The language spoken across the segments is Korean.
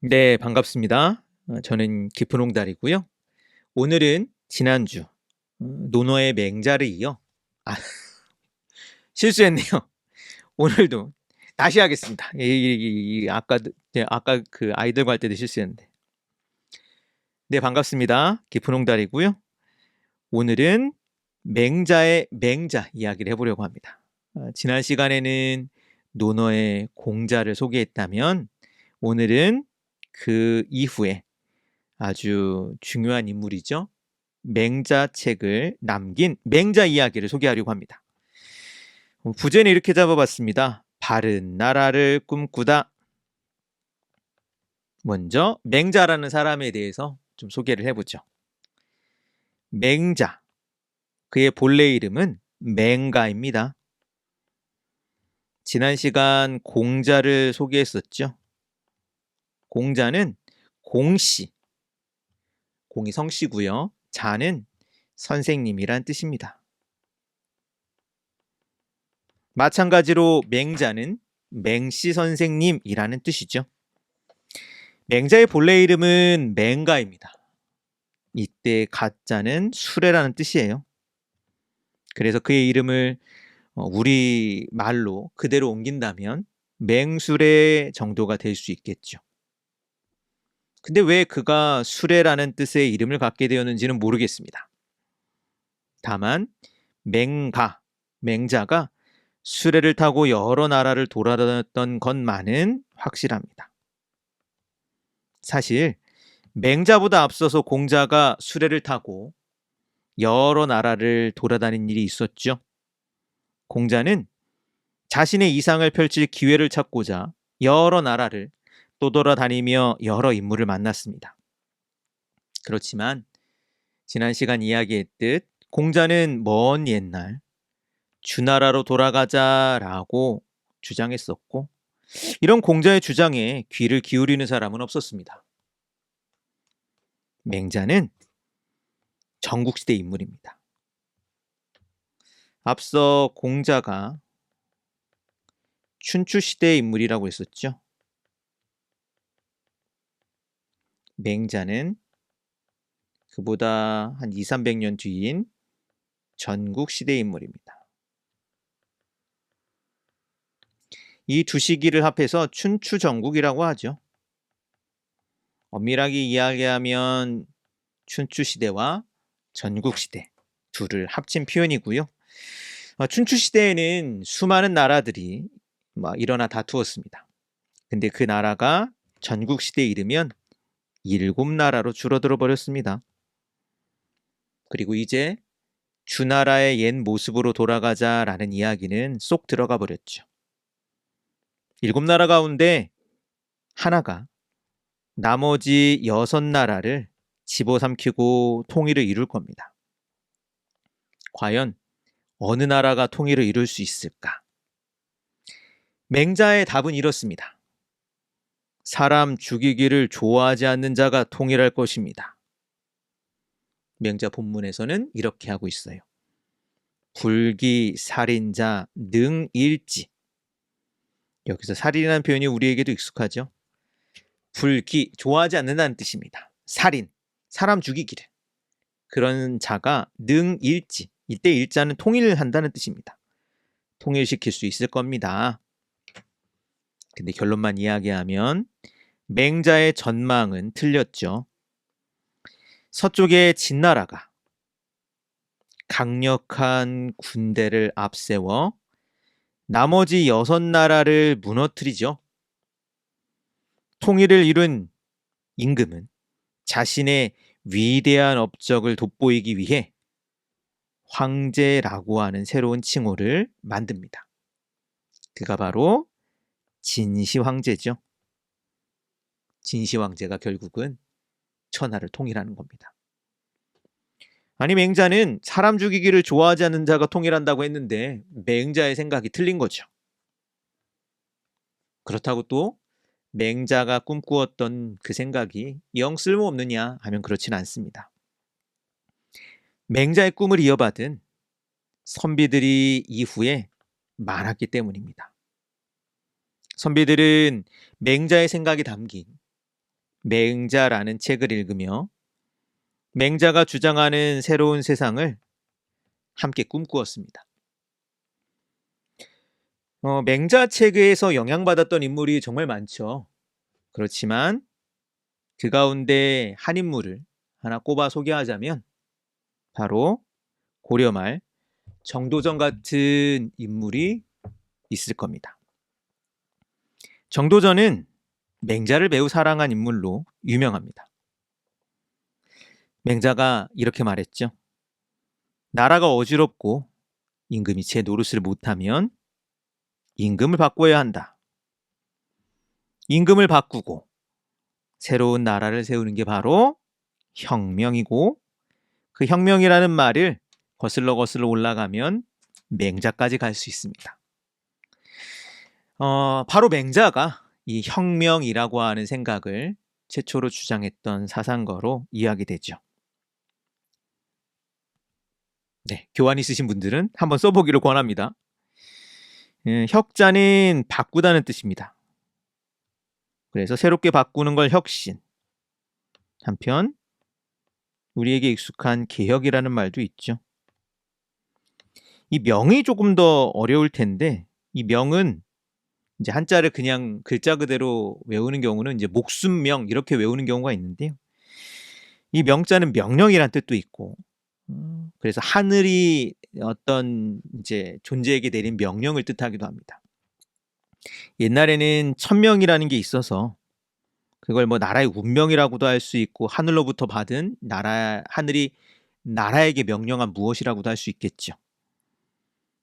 네, 반갑습니다. 저는 깊은홍달이고요. 오늘은 지난주 논어의 맹자를 이어 아, 실수했네요. 오늘도 다시 하겠습니다. 아까 네, 아까 그 아이들과 할 때도 실수했는데. 네, 반갑습니다. 깊은홍달이고요. 오늘은 맹자의 맹자 이야기를 해보려고 합니다. 지난 시간에는 논어의 공자를 소개했다면 오늘은 그 이후에 아주 중요한 인물이죠. 맹자 책을 남긴 맹자 이야기를 소개하려고 합니다. 부제는 이렇게 잡아봤습니다. 바른 나라를 꿈꾸다. 먼저 맹자라는 사람에 대해서 좀 소개를 해보죠. 맹자, 그의 본래 이름은 맹가입니다. 지난 시간 공자를 소개했었죠. 공자는 공씨, 공이 성씨고요. 자는 선생님이란 뜻입니다. 마찬가지로 맹자는 맹씨 선생님이라는 뜻이죠. 맹자의 본래 이름은 맹가입니다. 이때 가자는 수레라는 뜻이에요. 그래서 그의 이름을 우리 말로 그대로 옮긴다면 맹수레 정도가 될 수 있겠죠. 근데 왜 그가 수레라는 뜻의 이름을 갖게 되었는지는 모르겠습니다. 다만 맹자가 수레를 타고 여러 나라를 돌아다녔던 것만은 확실합니다. 사실 맹자보다 앞서서 공자가 수레를 타고 여러 나라를 돌아다닌 일이 있었죠. 공자는 자신의 이상을 펼칠 기회를 찾고자 여러 나라를 떠돌아다니며 여러 인물을 만났습니다. 그렇지만 지난 시간 이야기했듯 공자는 먼 옛날 주나라로 돌아가자라고 주장했었고, 이런 공자의 주장에 귀를 기울이는 사람은 없었습니다. 맹자는 전국시대 인물입니다. 앞서 공자가 춘추시대의 인물이라고 했었죠. 맹자는 그보다 한 200~300년 뒤인 전국시대의 인물입니다. 이 두 시기를 합해서 춘추전국이라고 하죠. 엄밀하게 이야기하면 춘추시대와 전국시대 둘을 합친 표현이고요. 춘추시대에는 수많은 나라들이 일어나 다투었습니다. 근데 그 나라가 전국시대에 이르면 7나라로 줄어들어 버렸습니다. 그리고 이제 주나라의 옛 모습으로 돌아가자라는 이야기는 쏙 들어가 버렸죠. 7나라 가운데 하나가 나머지 6나라를 집어삼키고 통일을 이룰 겁니다. 과연 어느 나라가 통일을 이룰 수 있을까? 맹자의 답은 이렇습니다. 사람 죽이기를 좋아하지 않는 자가 통일할 것입니다. 맹자 본문에서는 이렇게 하고 있어요. 불기 살인자 능일지. 여기서 살인이라는 표현이 우리에게도 익숙하죠. 불기, 좋아하지 않는다는 뜻입니다. 살인, 사람 죽이기를. 그런 자가 능일지. 이때 일자는 통일을 한다는 뜻입니다. 통일시킬 수 있을 겁니다. 근데 결론만 이야기하면 맹자의 전망은 틀렸죠. 서쪽의 진나라가 강력한 군대를 앞세워 나머지 6나라를 무너뜨리죠. 통일을 이룬 임금은 자신의 위대한 업적을 돋보이기 위해 황제라고 하는 새로운 칭호를 만듭니다. 그가 바로 진시황제죠. 진시황제가 결국은 천하를 통일하는 겁니다. 아니, 맹자는 사람 죽이기를 좋아하지 않는 자가 통일한다고 했는데 맹자의 생각이 틀린 거죠. 그렇다고 또 맹자가 꿈꾸었던 그 생각이 영 쓸모없느냐 하면 그렇진 않습니다. 맹자의 꿈을 이어받은 선비들이 이후에 많았기 때문입니다. 선비들은 맹자의 생각이 담긴 맹자라는 책을 읽으며 맹자가 주장하는 새로운 세상을 함께 꿈꾸었습니다. 맹자 책에서 영향받았던 인물이 정말 많죠. 그렇지만 그 가운데 한 인물을 하나 꼽아 소개하자면 바로 고려 말 정도전 같은 인물이 있을 겁니다. 정도전은 맹자를 매우 사랑한 인물로 유명합니다. 맹자가 이렇게 말했죠. 나라가 어지럽고 임금이 제 노릇을 못하면 임금을 바꿔야 한다. 임금을 바꾸고 새로운 나라를 세우는 게 바로 혁명이고 그 혁명이라는 말을 거슬러 올라가면 맹자까지 갈 수 있습니다. 바로 맹자가 이 혁명이라고 하는 생각을 최초로 주장했던 사상가로 이야기되죠. 네, 교환 있으신 분들은 한번 써보기를 권합니다. 혁자는 바꾸다는 뜻입니다. 그래서 새롭게 바꾸는 걸 혁신. 한편 우리에게 익숙한 개혁이라는 말도 있죠. 이 명이 조금 더 어려울 텐데 이 명은 이제 한자를 그냥 글자 그대로 외우는 경우는 이제 목숨명 이렇게 외우는 경우가 있는데요. 이 명자는 명령이란 뜻도 있고, 그래서 하늘이 어떤 이제 존재에게 내린 명령을 뜻하기도 합니다. 옛날에는 천명이라는 게 있어서 그걸 뭐 나라의 운명이라고도 할 수 있고 하늘로부터 받은 하늘이 나라에게 명령한 무엇이라고도 할 수 있겠죠.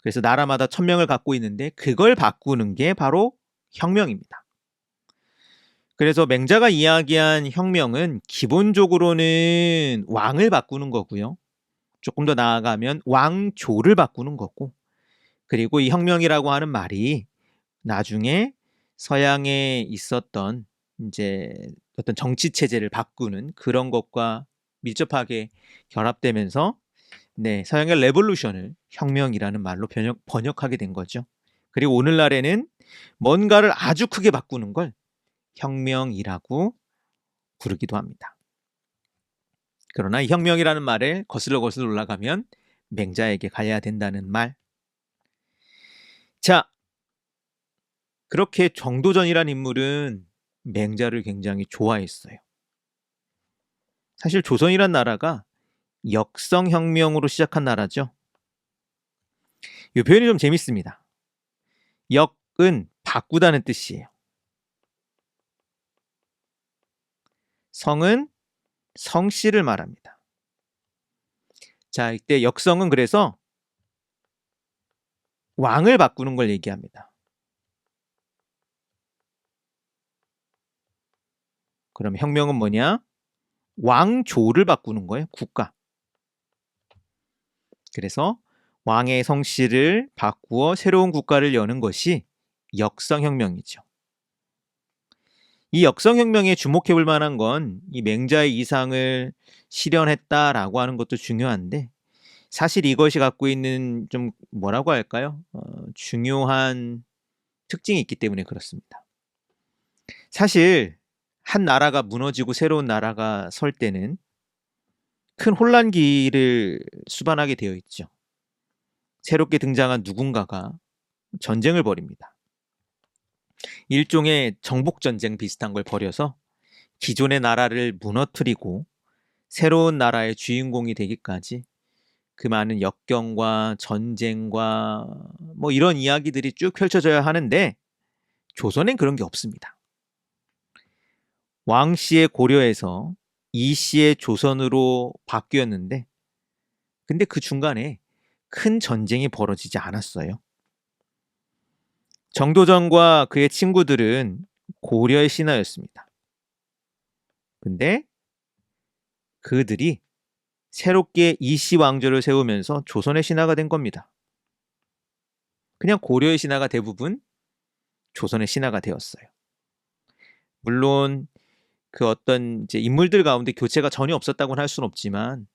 그래서 나라마다 천명을 갖고 있는데 그걸 바꾸는 게 바로 혁명입니다. 그래서 맹자가 이야기한 혁명은 기본적으로는 왕을 바꾸는 거고요. 조금 더 나아가면 왕조를 바꾸는 거고, 그리고 이 혁명이라고 하는 말이 나중에 서양에 있었던 이제 어떤 정치 체제를 바꾸는 그런 것과 밀접하게 결합되면서 서양의 레볼루션을 혁명이라는 말로 번역하게 된 거죠. 그리고 오늘날에는 뭔가를 아주 크게 바꾸는 걸 혁명이라고 부르기도 합니다. 그러나 이 혁명이라는 말을 거슬러 올라가면 맹자에게 가야 된다는 말. 자, 그렇게 정도전이라는 인물은 맹자를 굉장히 좋아했어요. 사실 조선이란 나라가 역성혁명으로 시작한 나라죠. 이 표현이 좀 재밌습니다. 역은 바꾸다는 뜻이에요. 성은 성씨를 말합니다. 자, 이때 역성은 그래서 왕을 바꾸는 걸 얘기합니다. 그럼 혁명은 뭐냐? 왕조를 바꾸는 거예요. 국가. 그래서 왕의 성씨를 바꾸어 새로운 국가를 여는 것이 역성혁명이죠. 이 역성혁명에 주목해 볼 만한 건 이 맹자의 이상을 실현했다라고 하는 것도 중요한데, 사실 이것이 갖고 있는 좀 뭐라고 할까요? 중요한 특징이 있기 때문에 그렇습니다. 사실 한 나라가 무너지고 새로운 나라가 설 때는 큰 혼란기를 수반하게 되어 있죠. 새롭게 등장한 누군가가 전쟁을 벌입니다. 일종의 정복전쟁 비슷한 걸 벌여서 기존의 나라를 무너뜨리고 새로운 나라의 주인공이 되기까지 그 많은 역경과 전쟁과 뭐 이런 이야기들이 쭉 펼쳐져야 하는데, 조선엔 그런 게 없습니다. 왕씨의 고려에서 이씨의 조선으로 바뀌었는데, 근데 그 중간에 큰 전쟁이 벌어지지 않았어요. 정도전과 그의 친구들은 고려의 신하였습니다. 근데 그들이 새롭게 이씨 왕조를 세우면서 조선의 신하가 된 겁니다. 그냥 고려의 신하가 대부분 조선의 신하가 되었어요. 물론 그 어떤 이제 인물들 가운데 교체가 전혀 없었다고는 할 수는 없지만,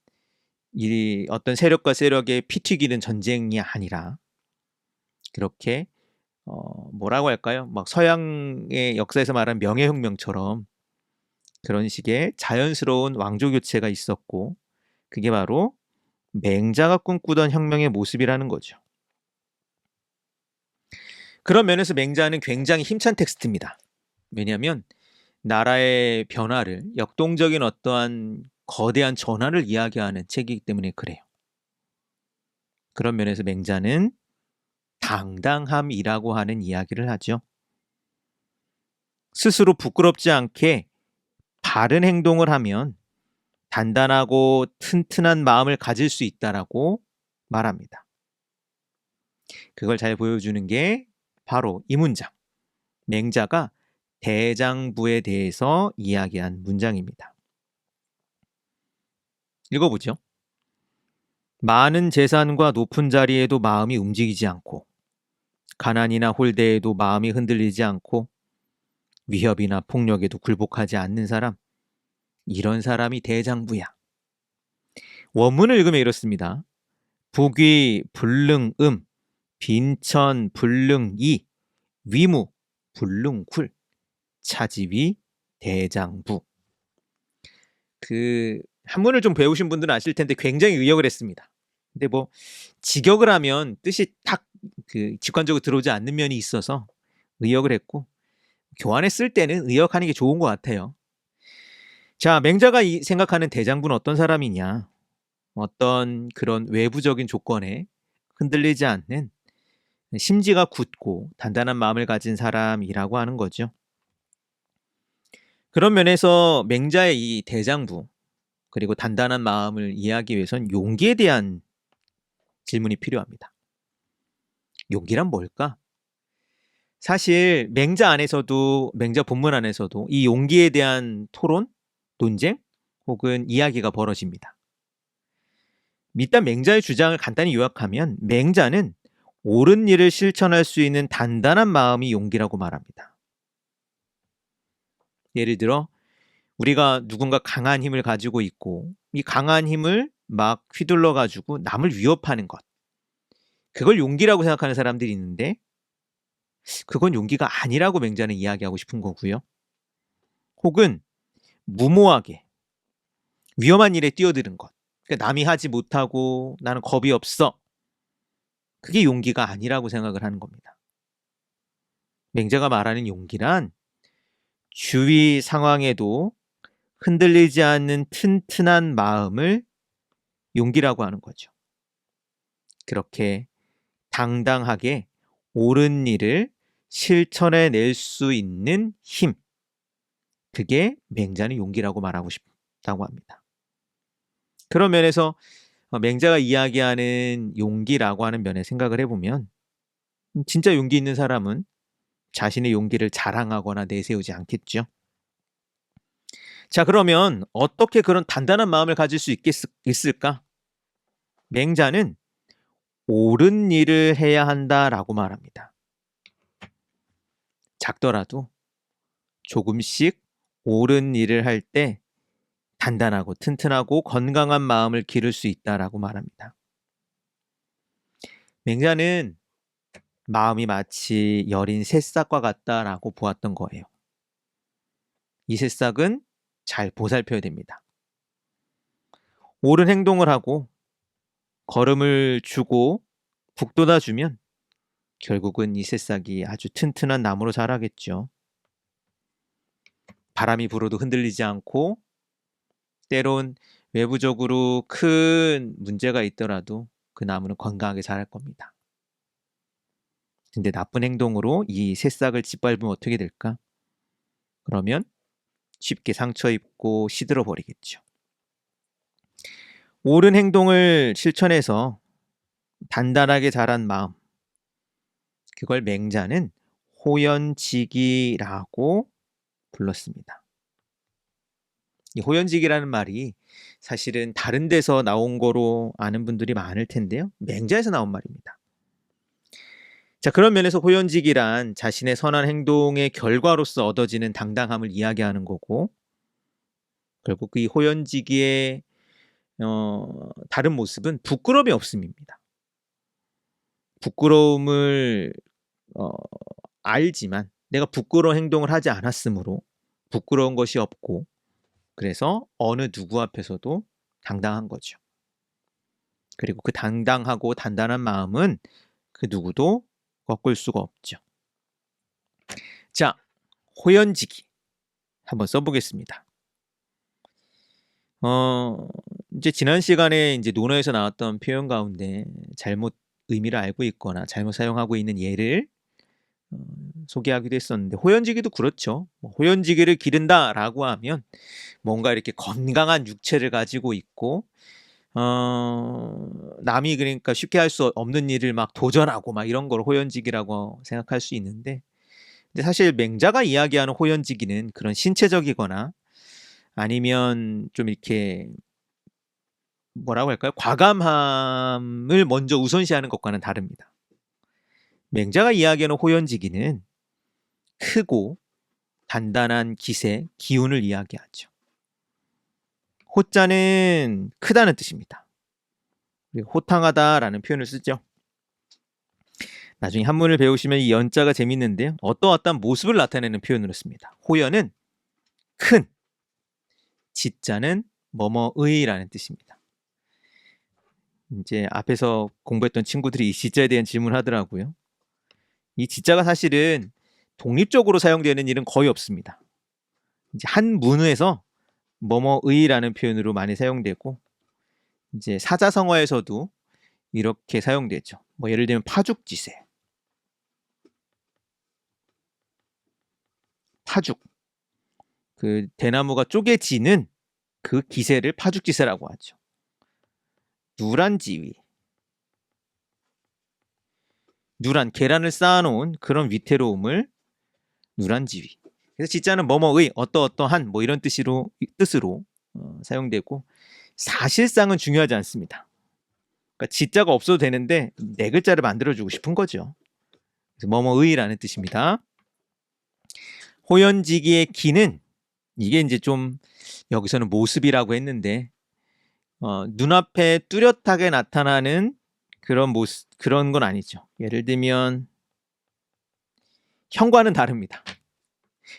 이 어떤 세력과 세력의 피 튀기는 전쟁이 아니라 그렇게 뭐라고 할까요? 막 서양의 역사에서 말하는 명예혁명처럼 그런 식의 자연스러운 왕조 교체가 있었고 그게 바로 맹자가 꿈꾸던 혁명의 모습이라는 거죠. 그런 면에서 맹자는 굉장히 힘찬 텍스트입니다. 왜냐하면 나라의 변화를 역동적인 어떠한 거대한 전환을 이야기하는 책이기 때문에 그래요. 그런 면에서 맹자는 당당함이라고 하는 이야기를 하죠. 스스로 부끄럽지 않게 바른 행동을 하면 단단하고 튼튼한 마음을 가질 수 있다라고 말합니다. 그걸 잘 보여주는 게 바로 이 문장. 맹자가 대장부에 대해서 이야기한 문장입니다. 읽어보죠. 많은 재산과 높은 자리에도 마음이 움직이지 않고 가난이나 홀대에도 마음이 흔들리지 않고 위협이나 폭력에도 굴복하지 않는 사람, 이런 사람이 대장부야. 원문을 읽으면 이렇습니다. 북위 불능음, 빈천 불능이, 위무 불능쿨, 차지위 대장부. 그 한문을 좀 배우신 분들은 아실 텐데 굉장히 의역을 했습니다. 근데 뭐 직역을 하면 뜻이 딱 직관적으로 들어오지 않는 면이 있어서 의역을 했고 교환에 쓸 때는 의역하는 게 좋은 것 같아요. 자, 맹자가 생각하는 대장부는 어떤 사람이냐? 어떤 그런 외부적인 조건에 흔들리지 않는 심지가 굳고 단단한 마음을 가진 사람이라고 하는 거죠. 그런 면에서 맹자의 이 대장부 그리고 단단한 마음을 이해하기 위해선 용기에 대한 질문이 필요합니다. 용기란 뭘까? 사실 맹자 본문 안에서도 이 용기에 대한 토론, 논쟁 혹은 이야기가 벌어집니다. 일단 맹자의 주장을 간단히 요약하면 맹자는 옳은 일을 실천할 수 있는 단단한 마음이 용기라고 말합니다. 예를 들어 우리가 누군가 강한 힘을 가지고 있고 이 강한 힘을 막 휘둘러 가지고 남을 위협하는 것. 그걸 용기라고 생각하는 사람들이 있는데 그건 용기가 아니라고 맹자는 이야기하고 싶은 거고요. 혹은 무모하게 위험한 일에 뛰어드는 것. 그러니까 남이 하지 못하고 나는 겁이 없어. 그게 용기가 아니라고 생각을 하는 겁니다. 맹자가 말하는 용기란 주위 상황에도 흔들리지 않는 튼튼한 마음을 용기라고 하는 거죠. 그렇게 당당하게 옳은 일을 실천해낼 수 있는 힘. 그게 맹자는 용기라고 말하고 싶다고 합니다. 그런 면에서 맹자가 이야기하는 용기라고 하는 면에 생각을 해보면 진짜 용기 있는 사람은 자신의 용기를 자랑하거나 내세우지 않겠죠. 자, 그러면 어떻게 그런 단단한 마음을 가질 수 있을까? 맹자는 옳은 일을 해야 한다라고 말합니다. 작더라도 조금씩 옳은 일을 할 때 단단하고 튼튼하고 건강한 마음을 기를 수 있다라고 말합니다. 맹자는 마음이 마치 여린 새싹과 같다라고 보았던 거예요. 이 새싹은 잘 보살펴야 됩니다. 옳은 행동을 하고 걸음을 주고 북돋아 주면 결국은 이 새싹이 아주 튼튼한 나무로 자라겠죠. 바람이 불어도 흔들리지 않고 때론 외부적으로 큰 문제가 있더라도 그 나무는 건강하게 자랄 겁니다. 근데 나쁜 행동으로 이 새싹을 짓밟으면 어떻게 될까? 그러면 쉽게 상처 입고 시들어 버리겠죠. 옳은 행동을 실천해서 단단하게 자란 마음, 그걸 맹자는 호연지기라고 불렀습니다. 이 호연지기라는 말이 사실은 다른 데서 나온 거로 아는 분들이 많을 텐데요. 맹자에서 나온 말입니다. 자, 그런 면에서 호연지기란 자신의 선한 행동의 결과로서 얻어지는 당당함을 이야기하는 거고 결국 이 호연지기의 다른 모습은 부끄러움이 없음입니다. 부끄러움을 알지만 내가 부끄러운 행동을 하지 않았으므로 부끄러운 것이 없고 그래서 어느 누구 앞에서도 당당한 거죠. 그리고 그 당당하고 단단한 마음은 그 누구도 꺾을 수가 없죠. 자, 호연지기 한번 써보겠습니다. 이제 지난 시간에 이제 논어에서 나왔던 표현 가운데 잘못 의미를 알고 있거나 잘못 사용하고 있는 예를 소개하기도 했었는데, 호연지기도 그렇죠. 호연지기를 기른다라고 하면 뭔가 이렇게 건강한 육체를 가지고 있고 남이 그러니까 쉽게 할 수 없는 일을 막 도전하고 막 이런 걸 호연지기라고 생각할 수 있는데, 근데 사실 맹자가 이야기하는 호연지기는 그런 신체적이거나 아니면 좀 이렇게 뭐라고 할까요? 과감함을 먼저 우선시하는 것과는 다릅니다. 맹자가 이야기하는 호연지기는 크고 단단한 기세, 기운을 이야기하죠. 호자는 크다는 뜻입니다. 그리고 호탕하다라는 표현을 쓰죠. 나중에 한문을 배우시면 이 연자가 재밌는데요. 어떠한 모습을 나타내는 표현으로 씁니다. 호연은 큰, 지자는 뭐뭐의라는 뜻입니다. 이제 앞에서 공부했던 친구들이 이 지자에 대한 질문을 하더라고요. 이 지자가 사실은 독립적으로 사용되는 일은 거의 없습니다. 이제 한 문에서 뭐뭐의라는 표현으로 많이 사용되고, 이제 사자성어에서도 이렇게 사용되죠. 뭐 예를 들면 파죽지세, 파죽, 그 대나무가 쪼개지는 그 기세를 파죽지세라고 하죠. 누란지위, 누란, 계란을 쌓아놓은 그런 위태로움을 누란지위. 그래서 지자는 뭐뭐의 어떠한 뭐 이런 뜻으로 사용되고, 사실상은 중요하지 않습니다. 그러니까 지자가 없어도 되는데 네 글자를 만들어주고 싶은 거죠. 그래서 뭐뭐의라는 뜻입니다. 호연지기의 기는, 이게 이제 좀 여기서는 모습이라고 했는데 눈앞에 뚜렷하게 나타나는 그런 모습, 그런 건 아니죠. 예를 들면 형과는 다릅니다.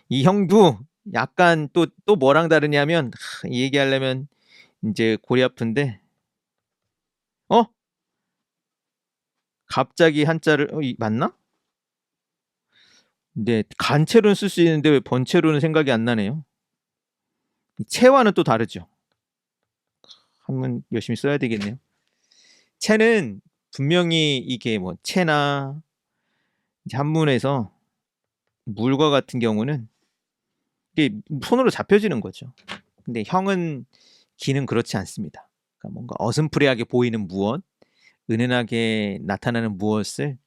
이 형도 약간 또 뭐랑 다르냐면, 이 얘기하려면 이제 골이 아픈데, 갑자기 한자를 맞나? 네, 간체로는 쓸 수 있는데 왜 번체로는 생각이 안 나네요. 체와는 또 다르죠. 한번 열심히 써야 되겠네요. 체는 분명히 이게 뭐 체나 한문에서 물과 같은 경우는 이게 손으로 잡혀지는 거죠. 근데 형은, 기는 그렇지 않습니다. 그러니까 뭔가 어슴푸레하게 보이는 무엇, 은은하게 나타나는 무엇을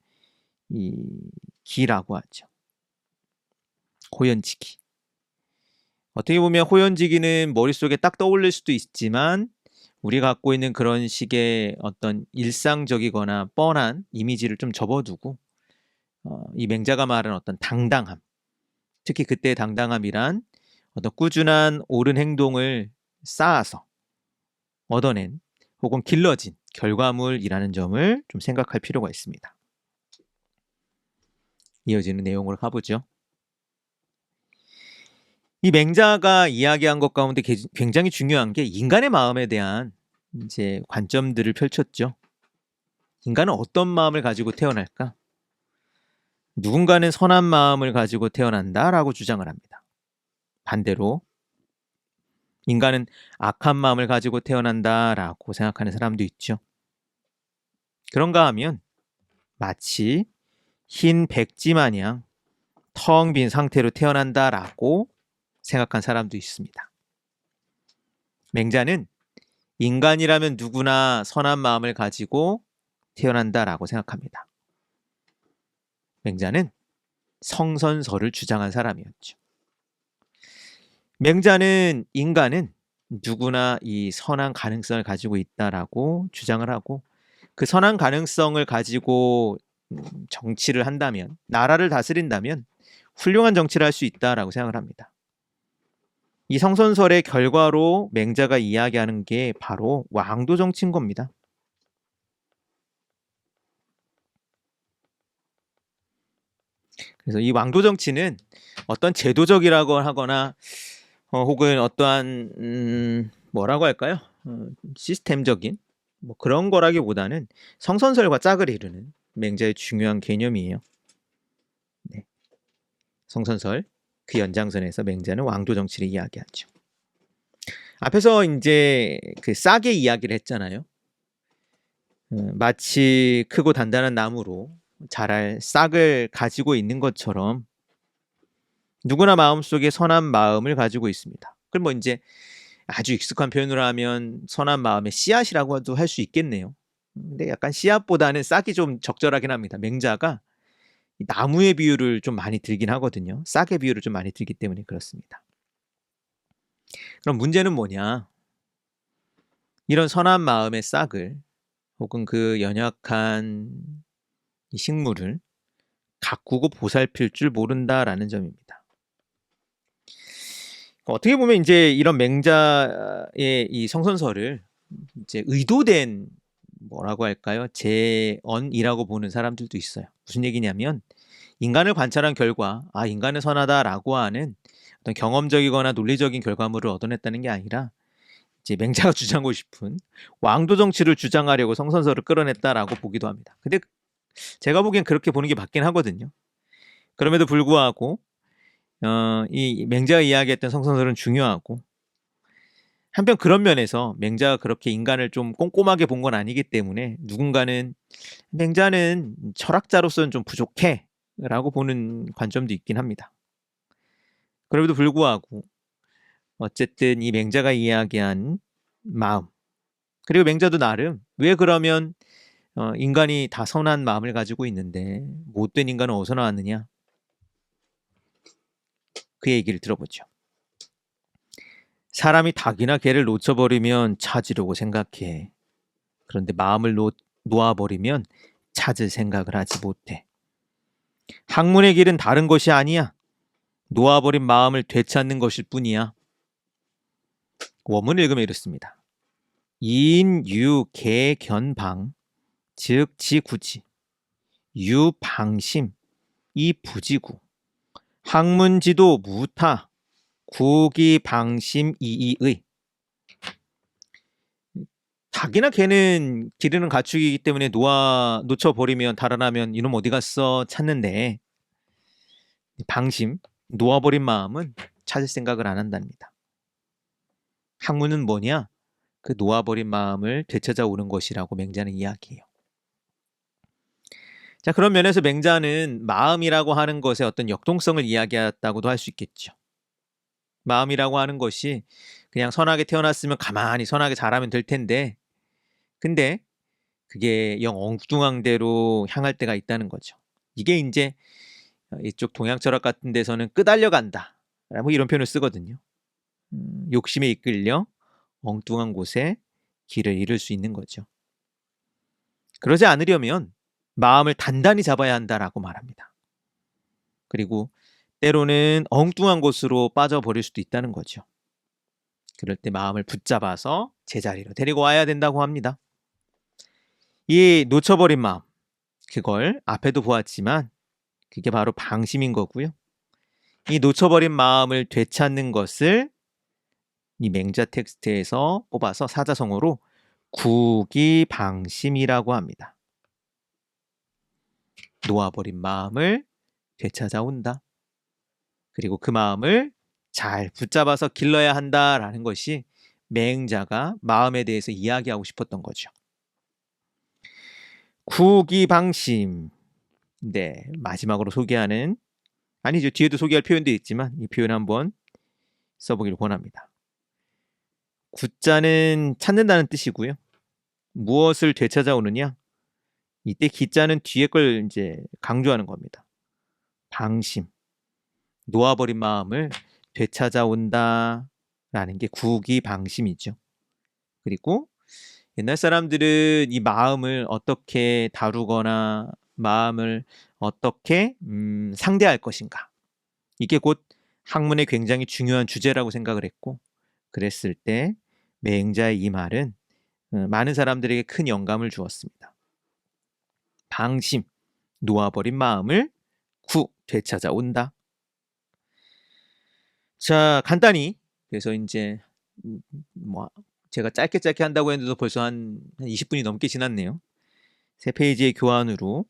이 기라고 하죠. 호연지기. 어떻게 보면 호연지기는 머릿속에 딱 떠올릴 수도 있지만, 우리가 갖고 있는 그런 식의 어떤 일상적이거나 뻔한 이미지를 좀 접어두고 이 맹자가 말하는 어떤 당당함, 특히 그때의 당당함이란 어떤 꾸준한 옳은 행동을 쌓아서 얻어낸 혹은 길러진 결과물이라는 점을 좀 생각할 필요가 있습니다. 이어지는 내용으로 가보죠. 이 맹자가 이야기한 것 가운데 굉장히 중요한 게 인간의 마음에 대한 이제 관점들을 펼쳤죠. 인간은 어떤 마음을 가지고 태어날까? 누군가는 선한 마음을 가지고 태어난다라고 주장을 합니다. 반대로 인간은 악한 마음을 가지고 태어난다라고 생각하는 사람도 있죠. 그런가 하면 마치 흰 백지 마냥 텅 빈 상태로 태어난다라고 생각한 사람도 있습니다. 맹자는 인간이라면 누구나 선한 마음을 가지고 태어난다라고 생각합니다. 맹자는 성선설을 주장한 사람이었죠. 맹자는 인간은 누구나 이 선한 가능성을 가지고 있다라고 주장을 하고, 그 선한 가능성을 가지고 정치를 한다면, 나라를 다스린다면 훌륭한 정치를 할 수 있다라고 생각을 합니다. 이 성선설의 결과로 맹자가 이야기하는 게 바로 왕도 정치인 겁니다. 그래서 이 왕도 정치는 어떤 제도적이라고 하거나 혹은 어떠한 뭐라고 할까요? 시스템적인 뭐 그런 거라기보다는 성선설과 짝을 이루는 맹자의 중요한 개념이에요. 네. 성선설 그 연장선에서 맹자는 왕도 정치를 이야기하죠. 앞에서 이제 그 싹의 이야기를 했잖아요. 마치 크고 단단한 나무로 자랄 싹을 가지고 있는 것처럼 누구나 마음속에 선한 마음을 가지고 있습니다. 그럼 뭐 이제 아주 익숙한 표현으로 하면 선한 마음의 씨앗이라고도 할 수 있겠네요. 근데 약간 씨앗보다는 싹이 좀 적절하긴 합니다. 맹자가 나무의 비유를 좀 많이 들긴 하거든요. 싹의 비유를 좀 많이 들기 때문에 그렇습니다. 그럼 문제는 뭐냐? 이런 선한 마음의 싹을 혹은 그 연약한 이 식물을 가꾸고 보살필 줄 모른다라는 점입니다. 어떻게 보면 이제 이런 맹자의 이 성선설을 이제 의도된 뭐라고 할까요? 재언이라고 보는 사람들도 있어요. 무슨 얘기냐면 인간을 관찰한 결과 인간은 선하다라고 하는 어떤 경험적이거나 논리적인 결과물을 얻어냈다는 게 아니라 이제 맹자가 주장하고 싶은 왕도 정치를 주장하려고 성선설을 끌어냈다라고 보기도 합니다. 근데 제가 보기엔 그렇게 보는 게 맞긴 하거든요. 그럼에도 불구하고 이 맹자가 이야기했던 성선설은 중요하고 한편 그런 면에서 맹자가 그렇게 인간을 좀 꼼꼼하게 본 건 아니기 때문에 누군가는 맹자는 철학자로서는 좀 부족해 라고 보는 관점도 있긴 합니다. 그럼에도 불구하고 어쨌든 이 맹자가 이야기한 마음 그리고 맹자도 나름 왜 그러면 인간이 다 선한 마음을 가지고 있는데 못된 인간은 어디서 나왔느냐 그 얘기를 들어보죠. 사람이 닭이나 개를 놓쳐버리면 찾으려고 생각해. 그런데 마음을 놓아버리면 찾을 생각을 하지 못해. 학문의 길은 다른 것이 아니야. 놓아버린 마음을 되찾는 것일 뿐이야. 원문을 읽으면 이렇습니다. 인, 유, 개, 견, 방, 즉, 지, 구지. 유, 방심, 이, 부지구. 학문지도 무타, 구기, 방심, 이의. 닭이나 개는 기르는 가축이기 때문에 놓쳐버리면 달아나면 이놈 어디 갔어 찾는데 방심, 놓아버린 마음은 찾을 생각을 안 한답니다. 학문은 뭐냐? 그 놓아버린 마음을 되찾아오는 것이라고 맹자는 이야기해요. 자, 그런 면에서 맹자는 마음이라고 하는 것의 어떤 역동성을 이야기했다고도 할 수 있겠죠. 마음이라고 하는 것이 그냥 선하게 태어났으면 가만히 선하게 자라면 될 텐데 근데 그게 영 엉뚱한 대로 향할 때가 있다는 거죠. 이게 이제 이쪽 동양 철학 같은 데서는 끄달려 간다. 뭐 이런 표현을 쓰거든요. 욕심에 이끌려 엉뚱한 곳에 길을 잃을 수 있는 거죠. 그러지 않으려면 마음을 단단히 잡아야 한다라고 말합니다. 그리고 때로는 엉뚱한 곳으로 빠져버릴 수도 있다는 거죠. 그럴 때 마음을 붙잡아서 제자리로 데리고 와야 된다고 합니다. 이 놓쳐버린 마음, 그걸 앞에도 보았지만 그게 바로 방심인 거고요. 이 놓쳐버린 마음을 되찾는 것을 이 맹자 텍스트에서 뽑아서 사자성어로 구기방심이라고 합니다. 놓아버린 마음을 되찾아온다. 그리고 그 마음을 잘 붙잡아서 길러야 한다라는 것이 맹자가 마음에 대해서 이야기하고 싶었던 거죠. 구기방심. 네, 마지막으로 소개하는 아니죠. 뒤에도 소개할 표현도 있지만 이 표현 한번 써보기를 권합니다. 구자는 찾는다는 뜻이고요. 무엇을 되찾아오느냐? 이때 기자는 뒤에 걸 이제 강조하는 겁니다. 방심, 놓아버린 마음을 되찾아온다라는 게 구기방심이죠. 그리고 옛날 사람들은 이 마음을 어떻게 다루거나 마음을 어떻게 상대할 것인가. 이게 곧 학문의 굉장히 중요한 주제라고 생각을 했고 그랬을 때 맹자의 이 말은 많은 사람들에게 큰 영감을 주었습니다. 방심, 놓아버린 마음을 되찾아온다. 자, 간단히 그래서 인제 뭐 제가 짧게 한다고 했는데도 벌써 한 20분이 넘게 지났네요. 3페이지의 교환으로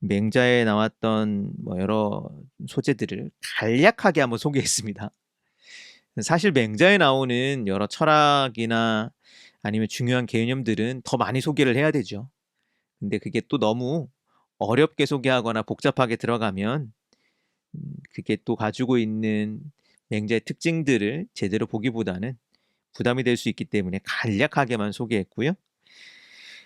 맹자에 나왔던 뭐 여러 소재들을 간략하게 한번 소개했습니다. 사실 맹자에 나오는 여러 철학이나 아니면 중요한 개념들은 더 많이 소개를 해야 되죠. 근데 그게 또 너무 어렵게 소개하거나 복잡하게 들어가면 그게 또 가지고 있는 맹자의 특징들을 제대로 보기보다는 부담이 될 수 있기 때문에 간략하게만 소개했고요.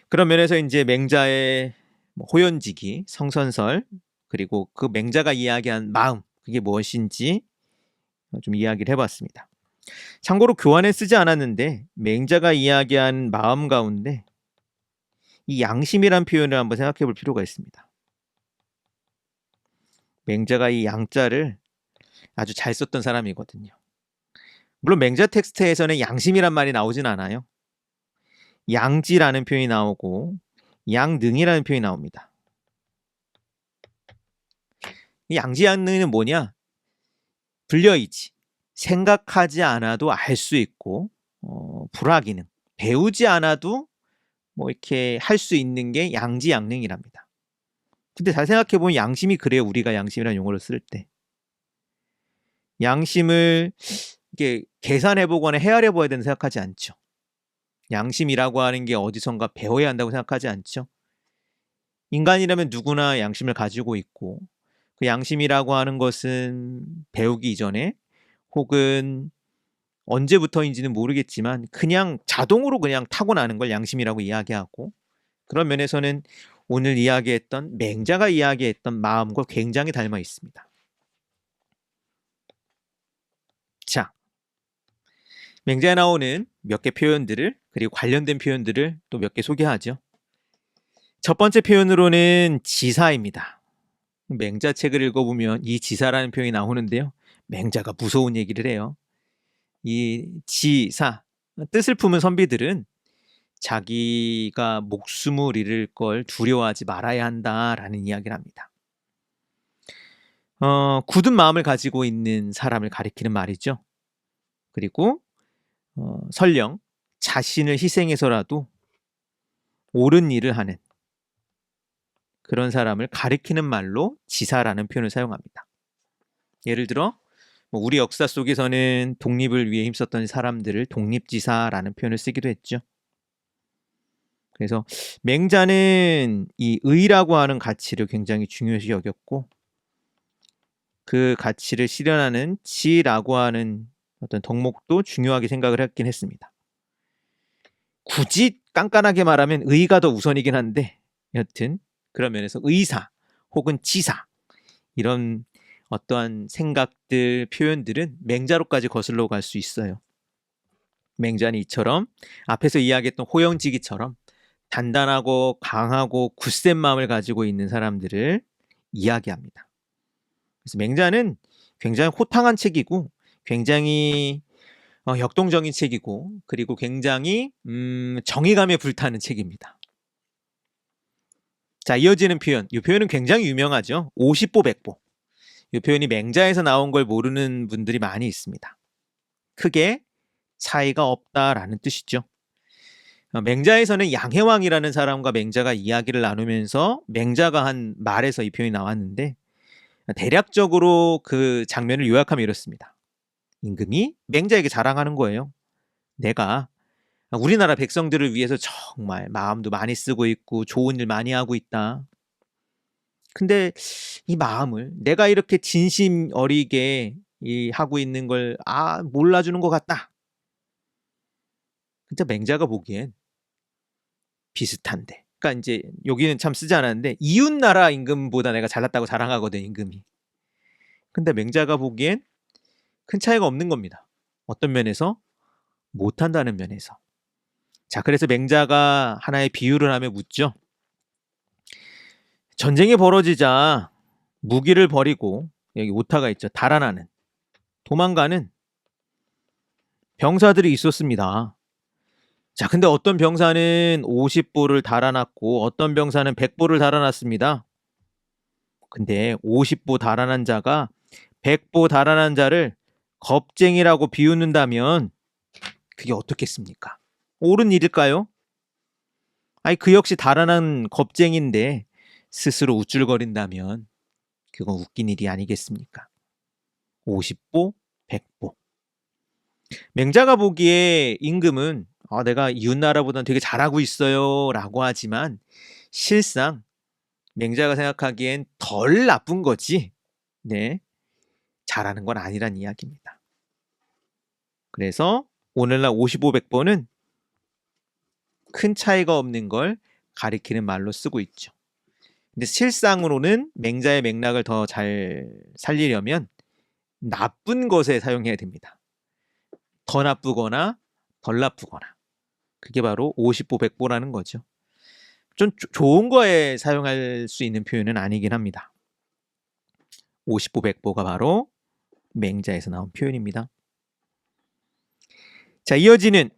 그런 면에서 인제 맹자의 뭐 호연지기, 성선설, 그리고 그 맹자가 이야기한 마음, 그게 무엇인지 좀 이야기를 해 봤습니다. 참고로 교환에 쓰지 않았는데 맹자가 이야기한 마음 가운데 이 양심이란 표현을 한번 생각해 볼 필요가 있습니다. 맹자가 이 양자를 아주 잘 썼던 사람이거든요. 물론 맹자 텍스트에서는 양심이란 말이 나오진 않아요. 양지라는 표현이 나오고 양능이라는 표현이 나옵니다. 이 양지 양능은 뭐냐? 불려이지. 생각하지 않아도 알 수 있고 불화기능. 배우지 않아도 뭐 이렇게 할 수 있는 게 양지 양능이랍니다. 근데 잘 생각해 보면 양심이 그래요. 우리가 양심이라는 용어를 쓸 때. 양심을 이렇게 계산해 보거나 헤아려 봐야 된다고 생각하지 않죠. 양심이라고 하는 게 어디선가 배워야 한다고 생각하지 않죠. 인간이라면 누구나 양심을 가지고 있고 그 양심이라고 하는 것은 배우기 이전에 혹은 언제부터인지는 모르겠지만 그냥 자동으로 그냥 타고나는 걸 양심이라고 이야기하고 그런 면에서는 오늘 이야기했던 맹자가 이야기했던 마음과 굉장히 닮아 있습니다. 자, 맹자에 나오는 몇 개 표현들을 그리고 관련된 표현들을 또 몇 개 소개하죠. 첫 번째 표현으로는 지사입니다. 맹자 책을 읽어보면 이 지사라는 표현이 나오는데요. 맹자가 무서운 얘기를 해요. 이 지사, 뜻을 품은 선비들은 자기가 목숨을 잃을 걸 두려워하지 말아야 한다라는 이야기를 합니다. 굳은 마음을 가지고 있는 사람을 가리키는 말이죠. 그리고 설령 자신을 희생해서라도 옳은 일을 하는 그런 사람을 가리키는 말로 지사라는 표현을 사용합니다. 예를 들어 우리 역사 속에서는 독립을 위해 힘썼던 사람들을 독립지사라는 표현을 쓰기도 했죠. 그래서 맹자는 이 의라고 하는 가치를 굉장히 중요시 여겼고 그 가치를 실현하는 지라고 하는 어떤 덕목도 중요하게 생각을 했긴 했습니다. 굳이 깐깐하게 말하면 의가 더 우선이긴 한데 여튼 그런 면에서 의사 혹은 지사 이런 어떠한 생각들, 표현들은 맹자로까지 거슬러 갈 수 있어요. 맹자는 이처럼 앞에서 이야기했던 호영지기처럼 단단하고 강하고 굳센 마음을 가지고 있는 사람들을 이야기합니다. 그래서 맹자는 굉장히 호탕한 책이고 굉장히 역동적인 책이고 그리고 굉장히 정의감에 불타는 책입니다. 자, 이어지는 표현. 이 표현은 굉장히 유명하죠. 50보 100보. 이 표현이 맹자에서 나온 걸 모르는 분들이 많이 있습니다. 크게 차이가 없다라는 뜻이죠. 맹자에서는 양해왕이라는 사람과 맹자가 이야기를 나누면서 맹자가 한 말에서 이 표현이 나왔는데 대략적으로 그 장면을 요약하면 이렇습니다. 임금이 맹자에게 자랑하는 거예요. 내가 우리나라 백성들을 위해서 정말 마음도 많이 쓰고 있고 좋은 일 많이 하고 있다. 근데 이 마음을 내가 이렇게 진심 어리게 하고 있는 걸 몰라주는 것 같다. 진짜 맹자가 보기엔 비슷한데. 그러니까 이제 여기는 참 쓰지 않았는데 이웃나라 임금보다 내가 잘났다고 자랑하거든 임금이. 근데 맹자가 보기엔 큰 차이가 없는 겁니다. 어떤 면에서? 못한다는 면에서. 자, 그래서 맹자가 하나의 비유를 하며 묻죠. 전쟁이 벌어지자 무기를 버리고 여기 오타가 있죠. 달아나는 도망가는 병사들이 있었습니다. 자, 근데 어떤 병사는 50보를 달아났고 어떤 병사는 100보를 달아났습니다. 근데 50보 달아난 자가 100보 달아난 자를 겁쟁이라고 비웃는다면 그게 어떻겠습니까? 옳은 일일까요? 아니 그 역시 달아난 겁쟁인데 스스로 우쭐거린다면 그건 웃긴 일이 아니겠습니까? 50보 100보. 맹자가 보기에 임금은 내가 이웃나라보다는 되게 잘하고 있어요 라고 하지만 실상 맹자가 생각하기엔 덜 나쁜 거지 네, 잘하는 건 아니란 이야기입니다. 그래서 오늘날 55, 100보는 큰 차이가 없는 걸 가리키는 말로 쓰고 있죠. 근데 실상으로는 맹자의 맥락을 더 잘 살리려면 나쁜 것에 사용해야 됩니다. 더 나쁘거나 덜 나쁘거나. 그게 바로 50보 100보라는 거죠. 좀 좋은 거에 사용할 수 있는 표현은 아니긴 합니다. 50보 100보가 바로 맹자에서 나온 표현입니다. 자, 이어지는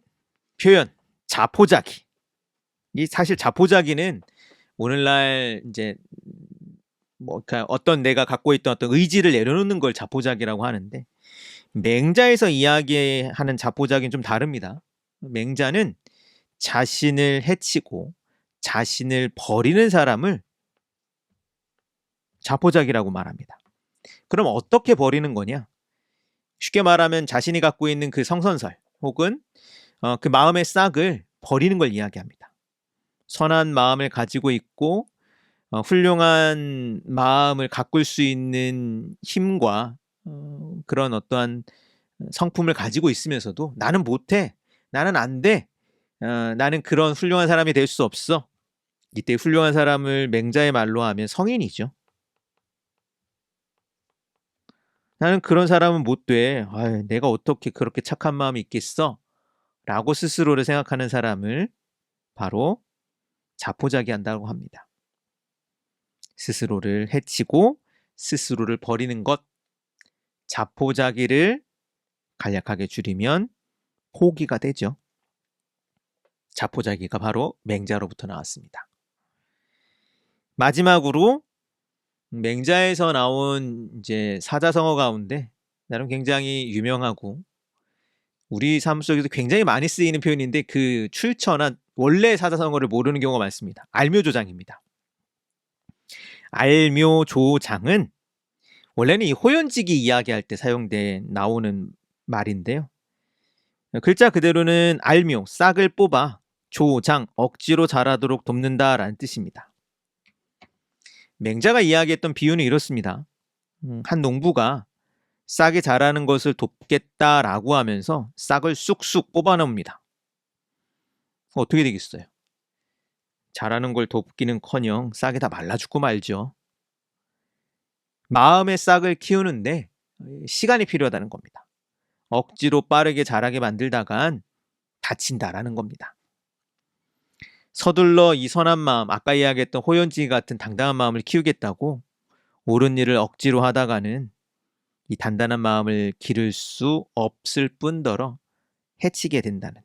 표현 자포자기. 이 사실 자포자기는 오늘날 이제 그러니까 어떤 내가 갖고 있던 어떤 의지를 내려놓는 걸 자포자기라고 하는데 맹자에서 이야기하는 자포자기는 좀 다릅니다. 맹자는 자신을 해치고 자신을 버리는 사람을 자포자기라고 말합니다. 그럼 어떻게 버리는 거냐? 쉽게 말하면 자신이 갖고 있는 그 성선설 혹은 그 마음의 싹을 버리는 걸 이야기합니다. 선한 마음을 가지고 있고 훌륭한 마음을 가꿀 수 있는 힘과 그런 어떠한 성품을 가지고 있으면서도 나는 못해, 나는 안 돼, 나는 그런 훌륭한 사람이 될 수 없어. 이때 훌륭한 사람을 맹자의 말로 하면 성인이죠. 나는 그런 사람은 못 돼. 내가 어떻게 그렇게 착한 마음이 있겠어? 라고 스스로를 생각하는 사람을 바로 자포자기 한다고 합니다. 스스로를 해치고 스스로를 버리는 것, 자포자기를 간략하게 줄이면 포기가 되죠. 자포자기가 바로 맹자로부터 나왔습니다. 마지막으로 맹자에서 나온 이제 사자성어 가운데 나름 굉장히 유명하고 우리 삶 속에서 굉장히 많이 쓰이는 표현인데 그 출처나 원래 사자성어를 모르는 경우가 많습니다. 알묘조장입니다. 알묘조장은 원래는 이 호연지기 이야기할 때 나오는 말인데요. 글자 그대로는 알묘, 싹을 뽑아 조장, 억지로 자라도록 돕는다라는 뜻입니다. 맹자가 이야기했던 비유는 이렇습니다. 한 농부가 싹이 자라는 것을 돕겠다라고 하면서 싹을 쑥쑥 뽑아냅니다. 어떻게 되겠어요? 자라는 걸 돕기는커녕 싹이 다 말라 죽고 말죠. 마음의 싹을 키우는데 시간이 필요하다는 겁니다. 억지로 빠르게 자라게 만들다간 다친다라는 겁니다. 서둘러 이 선한 마음, 아까 이야기했던 호연지 같은 당당한 마음을 키우겠다고 옳은 일을 억지로 하다가는 이 단단한 마음을 기를 수 없을 뿐더러 해치게 된다는.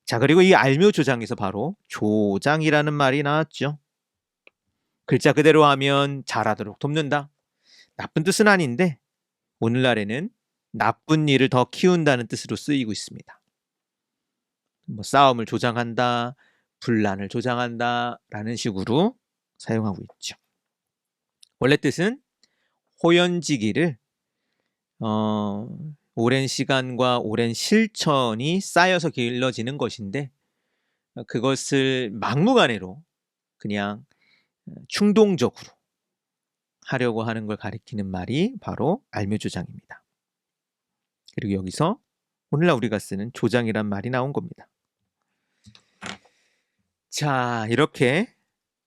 자, 그리고 이 알묘조장에서 바로 조장이라는 말이 나왔죠. 글자 그대로 하면 잘하도록 돕는다. 나쁜 뜻은 아닌데 오늘날에는 나쁜 일을 더 키운다는 뜻으로 쓰이고 있습니다. 싸움을 조장한다, 분란을 조장한다 라는 식으로 사용하고 있죠. 원래 뜻은 호연지기를 오랜 시간과 오랜 실천이 쌓여서 길러지는 것인데 그것을 막무가내로 그냥 충동적으로 하려고 하는 걸 가리키는 말이 바로 알묘조장입니다. 그리고 여기서 오늘날 우리가 쓰는 조장이란 말이 나온 겁니다. 자, 이렇게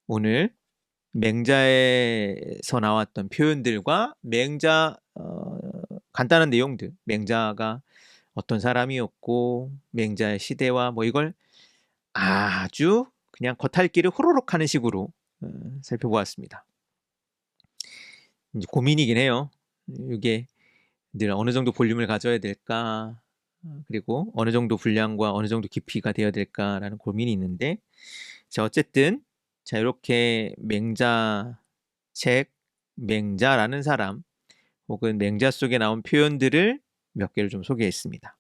오늘 맹자에서 나왔던 표현들과 맹자 간단한 내용들, 맹자가 어떤 사람이었고 맹자의 시대와 이걸 아주 그냥 겉핥기를 호로록 하는 식으로 살펴보았습니다. 이제 고민이긴 해요. 이게 늘 어느 정도 볼륨을 가져야 될까, 그리고 어느 정도 분량과 어느 정도 깊이가 되어야 될까라는 고민이 있는데, 자, 어쨌든 이렇게 맹자라는 사람 혹은 맹자 속에 나온 표현들을 몇 개를 좀 소개했습니다.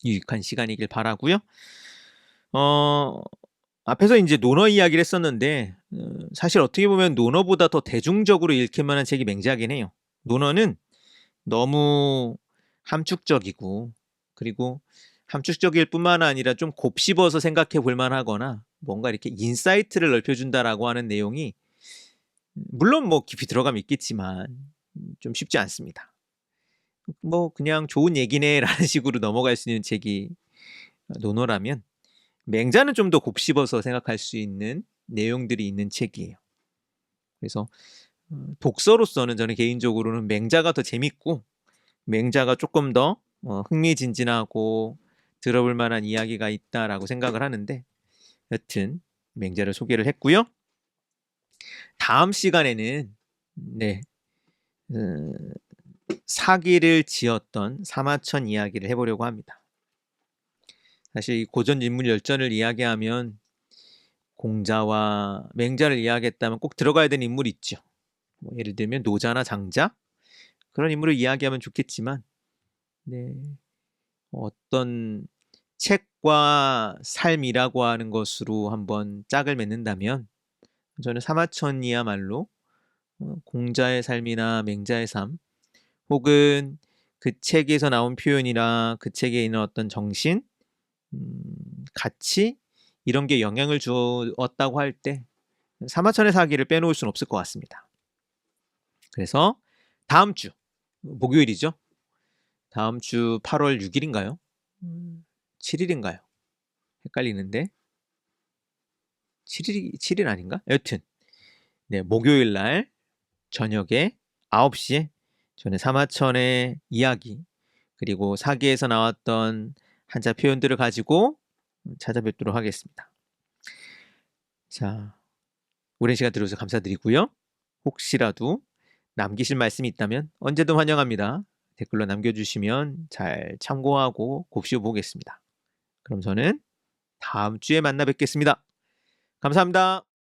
유익한 시간이길 바라고요. 앞에서 이제 논어 이야기를 했었는데 사실 어떻게 보면 논어보다 더 대중적으로 읽힐 만한 책이 맹자긴 해요. 논어는 너무 함축적이고, 그리고 함축적일 뿐만 아니라 좀 곱씹어서 생각해 볼 만하거나 뭔가 이렇게 인사이트를 넓혀준다라고 하는 내용이 물론 뭐 깊이 들어가면 있겠지만 좀 쉽지 않습니다. 뭐 그냥 좋은 얘기네라는 식으로 넘어갈 수 있는 책이 논어라면, 맹자는 좀 더 곱씹어서 생각할 수 있는 내용들이 있는 책이에요. 그래서 독서로서는 저는 개인적으로는 맹자가 더 재밌고, 맹자가 조금 더 흥미진진하고 들어볼 만한 이야기가 있다라고 생각을 하는데, 여튼 맹자를 소개를 했고요. 다음 시간에는 사기를 지었던 사마천 이야기를 해보려고 합니다. 사실 이 고전 인물 열전을 이야기하면 공자와 맹자를 이야기했다면 꼭 들어가야 되는 인물이 있죠. 뭐 예를 들면 노자나 장자, 그런 인물을 이야기하면 좋겠지만 어떤 책과 삶이라고 하는 것으로 한번 짝을 맺는다면 저는 사마천이야말로 공자의 삶이나 맹자의 삶, 혹은 그 책에서 나온 표현이나 그 책에 있는 어떤 정신, 가치, 이런 게 영향을 주었다고 할 때 사마천의 사기를 빼놓을 수는 없을 것 같습니다. 그래서 다음 주 목요일이죠. 다음 주 8월 6일인가요? 7일인가요? 헷갈리는데 7일 아닌가? 여튼 목요일 날 저녁에 9시에 저는 사마천의 이야기, 그리고 사기에서 나왔던 한자 표현들을 가지고 찾아뵙도록 하겠습니다. 자, 오랜 시간 들어주셔서 감사드리고요. 혹시라도 남기실 말씀이 있다면 언제든 환영합니다. 댓글로 남겨주시면 잘 참고하고 곱씹어 보겠습니다. 그럼 저는 다음 주에 만나 뵙겠습니다. 감사합니다.